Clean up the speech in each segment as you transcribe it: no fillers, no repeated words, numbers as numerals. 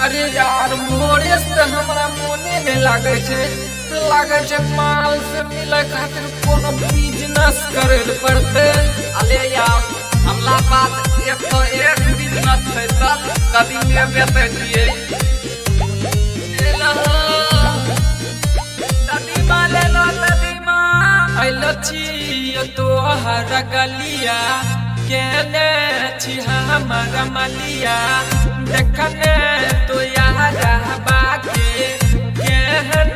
अरे यार मोरे से हमरा मोने में लागे छे माल से मिले खातिर कोनो बिजनेस करे पड़ते। अरे यार हमला पास एक बिजनेस है सब कभी में बेचे दिए तदीमा ले लो तदीमा आइलो छी तो हर गलिया केने छी हमारा मलिया देखने तो यार बाके केहन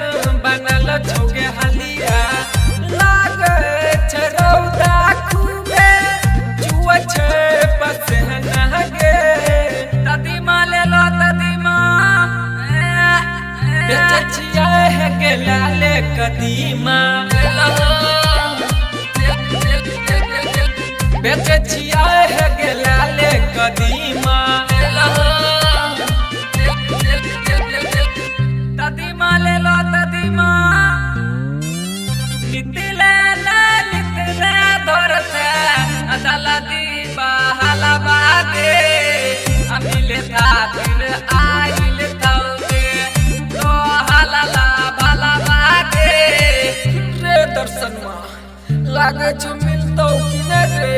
बनल छोगे हलिया लागे छे रौदा खूबे जुआ छे पसहना गे तदीमा ले लो तदीमा बेचे छिया है के लाले कदीमा बेचे छिया है के लाले कदीमा तदीमा ले लो तदीमा लितले धरते अदला दीबा हला बादे अमिले खातिर आइल थौके तो हला भला बादे रे दर्शनमा लागे छ मिलतो कि न रे।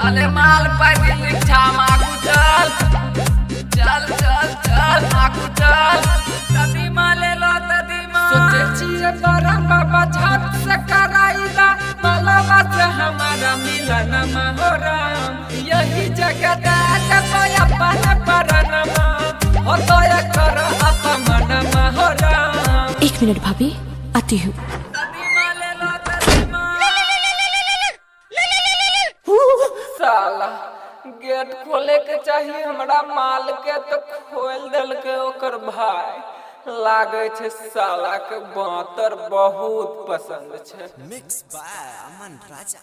अरे माल पर लिखा मागू चल मागू चल तदीमा ले लो तदीमा सोचे छिए बड़ा बाबा झाट से कराइला मलबा से हमारा मिलन महोराम यही जगह दे तो अपन परनमा हो तो कर अपमन महोराम। 1 मिनट भाभी आती हूँ। तदीमा ले लो तदीमा साला गेट खोले के चाहिए हमरा माल के तो खोल दिल के ओकर भाई लागे छे साला के बातर बहुत पसंद छे। Mix by Aman Raja.